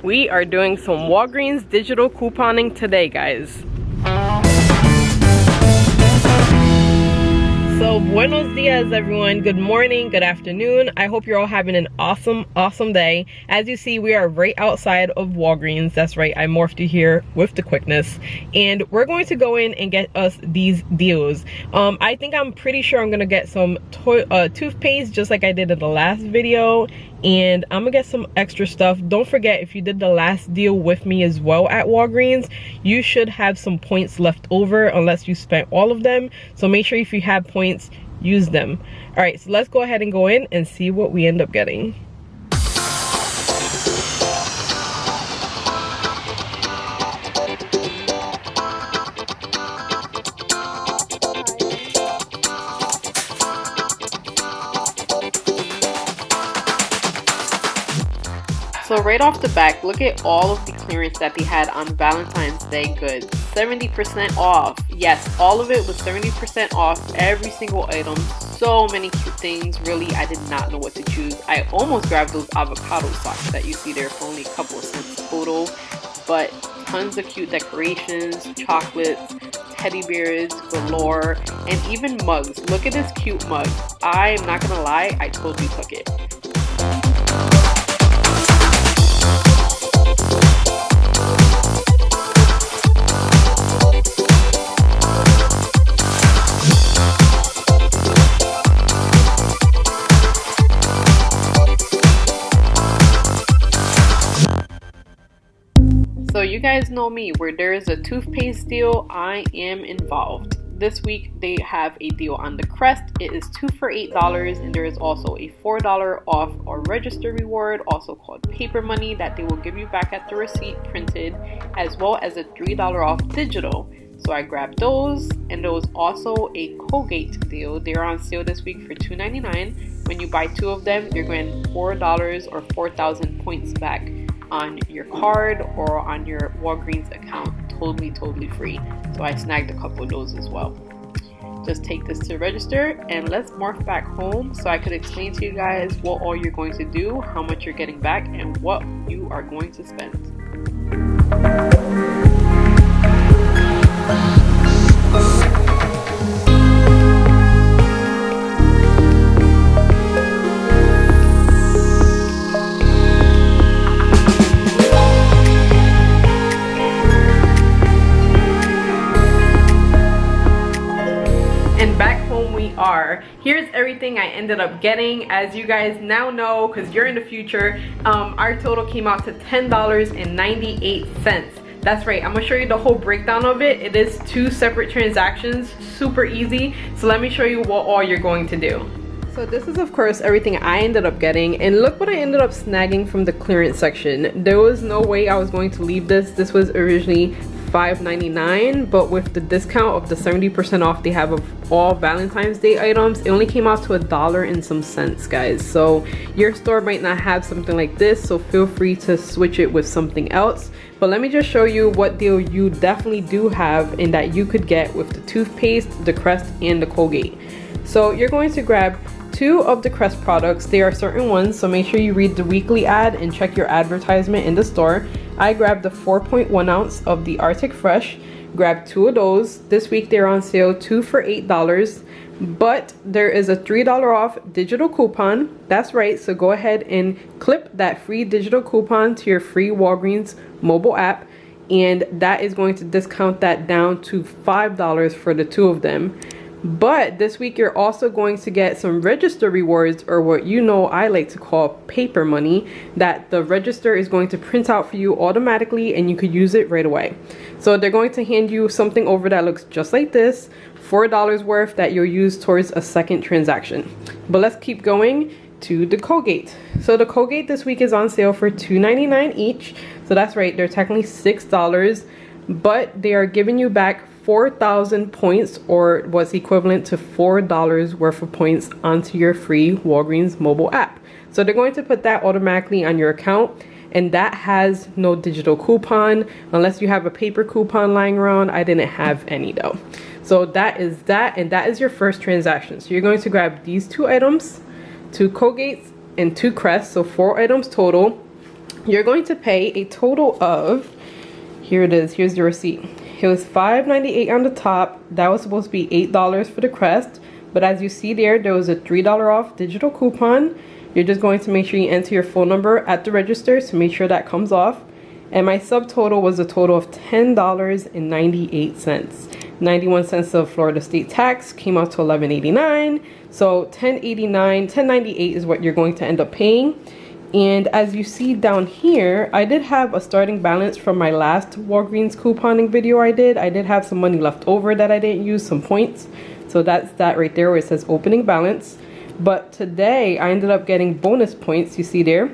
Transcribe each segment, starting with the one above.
We are doing some Walgreens digital couponing today, guys. So buenos dias everyone, good morning, good afternoon. I hope you're all having an awesome day. As you see, we are right outside of Walgreens. That's right, I morphed you here with the quickness, and we're going to go in and get us these deals. I'm pretty sure I'm gonna get some toothpaste just like I did in the last video, and I'm gonna get some extra stuff. Don't forget, if you did the last deal with me as well at Walgreens, you should have some points left over unless you spent all of them. So make sure if you have points, use them. All right, so let's go ahead and go in and see what we end up getting. So right off the back, look at all of the clearance that they had on Valentine's Day goods. 70% off. Yes, all of it was 70% off, every single item. So many cute things. Really, I did not know what to choose. I almost grabbed those avocado socks that you see there for only a couple of cents total. But tons of cute decorations, chocolates, teddy bears galore, and even mugs. Look at this cute mug. I'm not gonna lie, I totally took it. So you guys know me, where there is a toothpaste deal, I am involved. This week they have a deal on the Crest. It is 2 for $8, and there is also a $4 off or register reward, also called paper money, that they will give you back at the receipt printed, as well as a $3 off digital. So I grabbed those, and there was also a Colgate deal. They're on sale this week for $2.99. When you buy 2 of them, you're getting $4 or 4,000 points back on your card or on your Walgreens account. Totally free. So I snagged a couple of those as well. Just take this to register, and let's morph back home so I could explain to you guys what all you're going to do, how much you're getting back, and what you are going to spend. Here's everything I ended up getting. As you guys now know, because you're in the future, our total came out to $10.98. That's right, I'm gonna show you the whole breakdown of it. It is 2 separate transactions, super easy. So let me show you what all you're going to do. So this is of course everything I ended up getting, and look what I ended up snagging from the clearance section. There was no way I was going to leave this. This was originally $5.99, but with the discount of the 70% off they have of all Valentine's Day items, it only came out to $1 and some cents, guys. So your store might not have something like this, so feel free to switch it with something else. But let me just show you what deal you definitely do have and that you could get with the toothpaste, the Crest, and the Colgate. So you're going to grab 2 of the Crest products. There are certain ones, so make sure you read the weekly ad and check your advertisement in the store. I grabbed the 4.1 ounce of the Arctic Fresh, grabbed 2 of those. This week they're on sale, 2 for $8, but there is a $3 off digital coupon. That's right, so go ahead and clip that free digital coupon to your free Walgreens mobile app, and that is going to discount that down to $5 for the 2 of them. But this week you're also going to get some register rewards, or what you know I like to call paper money, that the register is going to print out for you automatically, and you could use it right away. So they're going to hand you something over that looks just like this, $4 worth, that you'll use towards a second transaction. But let's keep going to the Colgate. So the Colgate this week is on sale for $2.99 each. So that's right, they're technically $6, but they are giving you back 4,000 points, or what's equivalent to $4 worth of points, onto your free Walgreens mobile app. So they're going to put that automatically on your account, and that has no digital coupon unless you have a paper coupon lying around. I didn't have any though. So that is that, and that is your first transaction. So you're going to grab these 2 items, 2 Colgates and 2 Crest, so 4 items total. you're going to pay a total of, here it is, here's the receipt. It was $5.98 on the top. That was supposed to be $8 for the crest, but as you see there, there was a $3 off digital coupon. You're just going to make sure you enter your phone number at the register to make sure that comes off. And my subtotal was a total of $10.98. 91 cents of Florida state tax came out to $11.89. So $10.98 is what you're going to end up paying. And as you see down here, I did have a starting balance from my last Walgreens couponing video I did. I did have some money left over that I didn't use, some points. So that's that right there where it says opening balance. But today I ended up getting bonus points. You see there,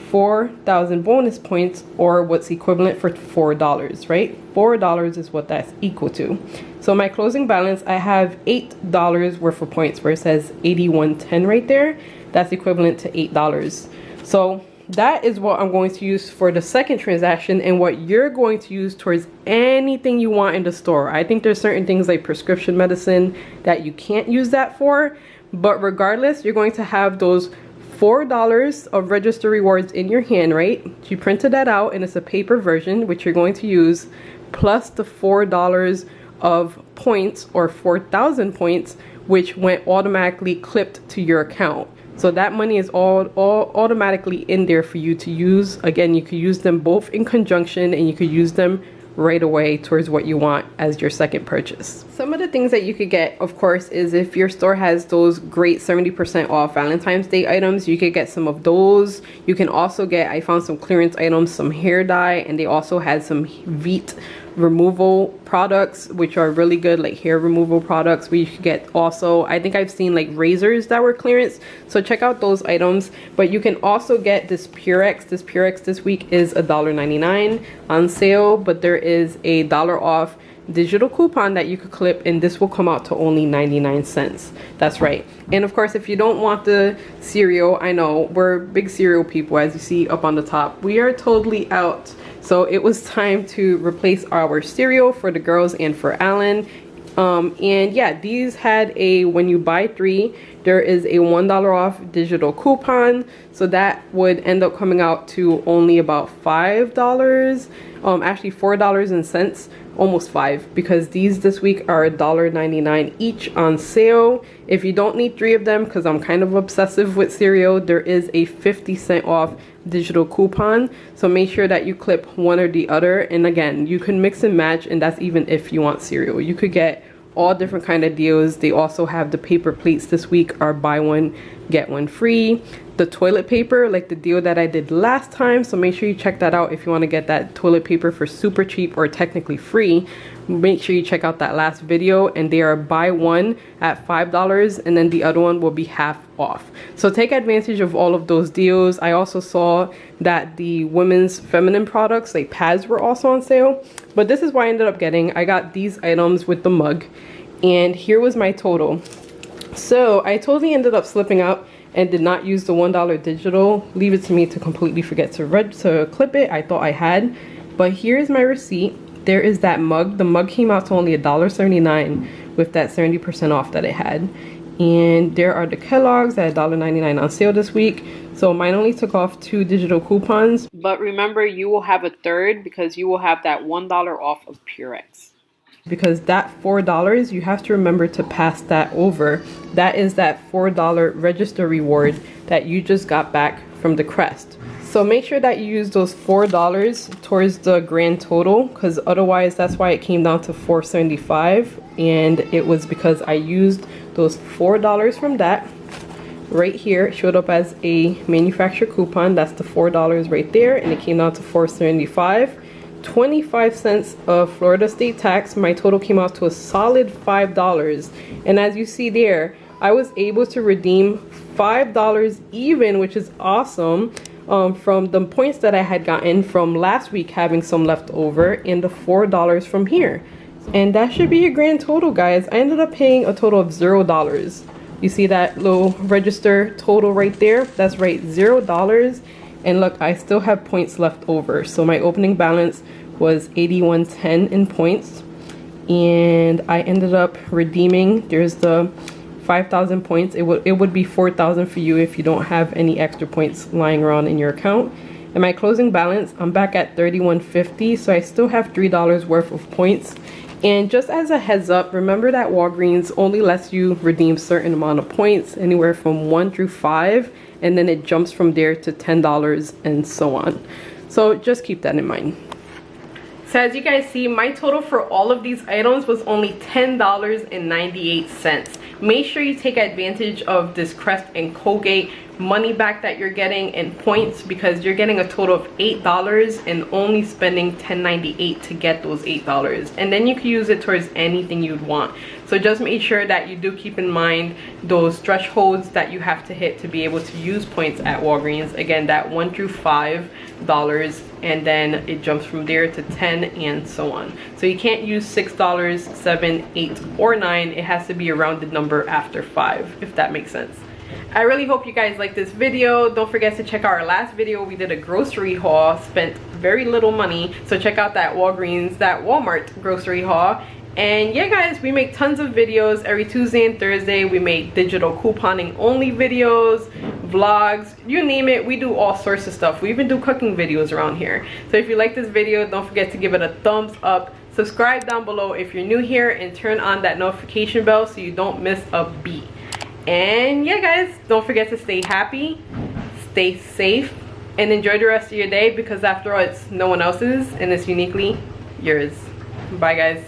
4,000 bonus points, or what's equivalent for $4, right? $4 is what that's equal to. So my closing balance, I have $8 worth of points where it says 8110 right there. That's equivalent to $8. So that is what I'm going to use for the second transaction, and what you're going to use towards anything you want in the store. I think there's certain things like prescription medicine that you can't use that for, but regardless, you're going to have those $4 of register rewards in your hand, right? You printed that out and it's a paper version, which you're going to use, plus the $4 of points, or 4,000 points, which went automatically clipped to your account. So that money is all automatically in there for you to use. Again, you could use them both in conjunction, and you could use them right away towards what you want as your second purchase. Some of the things that you could get, of course, is if your store has those great 70% off Valentine's Day items, you could get some of those. You can also get, I found some clearance items, some hair dye, and they also had some Veet removal products, which are really good, like hair removal products, where you could get also, I think I've seen like razors that were clearance, so check out those items. But you can also get this Purex. This Purex this week is $1.99 on sale, but there is a $1 off digital coupon that you could clip, and this will come out to only 99 cents. That's right. And of course, if you don't want the cereal, I know we're big cereal people, as you see up on the top, we are totally out. So it was time to replace our cereal for the girls and for Alan. And yeah, these had a, when you buy 3, there is a $1 off digital coupon. So that would end up coming out to only about $5. Actually $4 and cents, almost 5, because these this week are $1.99 each on sale. If you don't need 3 of them, because I'm kind of obsessive with cereal, there is a 50% off digital coupon. So make sure that you clip one or the other. And again, you can mix and match, and that's even if you want cereal. You could get all different kind of deals. They also have the paper plates this week are buy one get one free. The toilet paper, like the deal that I did last time, so make sure you check that out if you want to get that toilet paper for super cheap, or technically free. Make sure you check out that last video, and they are buy one at $5, and then the other one will be half off. So take advantage of all of those deals. I also saw that the women's feminine products like pads were also on sale, but this is what I ended up getting. I got these items with the mug, and here was my total. So I totally ended up slipping up and did not use the $1 digital. Leave it to me to completely forget to clip it. I thought I had, but here's my receipt. There is that mug. The mug came out to only $1.79 with that 70% off that it had. And there are the Kellogg's at $1.99 on sale this week. So mine only took off 2 digital coupons. But remember, you will have a third because you will have that $1 off of Purex. Because that $4, you have to remember to pass that over. That is that $4 register reward that you just got back from the crest. So make sure that you use those $4 towards the grand total, because otherwise that's why it came down to $4.75, and it was because I used those $4 from that. Right here it showed up as a manufacturer coupon. That's the $4 right there, and it came down to $4.75. 25 cents of Florida state tax. My total came out to a solid $5, and as you see there, I was able to redeem $5 even, which is awesome, from the points that I had gotten from last week, having some left over, and the $4 from here. And that should be a grand total, guys. I ended up paying a total of $0. You see that little register total right there? That's right, $0. And look, I still have points left over. So my opening balance was 8110 in points, and I ended up redeeming, there's the 5,000 points. It would be 4,000 for you if you don't have any extra points lying around in your account. And my closing balance, I'm back at $31.50, so I still have $3 worth of points. And just as a heads up, remember that Walgreens only lets you redeem certain amount of points, anywhere from 1 through 5, and then it jumps from there to $10 and so on. So just keep that in mind. So as you guys see, my total for all of these items was only $10.98. Make sure you take advantage of this Crest and Colgate money back that you're getting in points, because you're getting a total of $8 and only spending $10.98 to get those $8. And then you can use it towards anything you'd want. So just make sure that you do keep in mind those thresholds that you have to hit to be able to use points at Walgreens. Again, that 1 through $5, and then it jumps from there to 10 and so on. So you can't use $6, $7, $8, or $9. It has to be a rounded number after 5, if that makes sense. I really hope you guys like this video. Don't forget to check out our last video. We did a grocery haul, spent very little money. So check out that Walmart grocery haul. And yeah guys, we make tons of videos every Tuesday and Thursday. We make digital couponing only videos, vlogs, you name it. We do all sorts of stuff. We even do cooking videos around here. So if you like this video, don't forget to give it a thumbs up. Subscribe down below if you're new here, and turn on that notification bell so you don't miss a beat. And yeah guys, don't forget to stay happy, stay safe, and enjoy the rest of your day, because after all, it's no one else's and it's uniquely yours. Bye guys.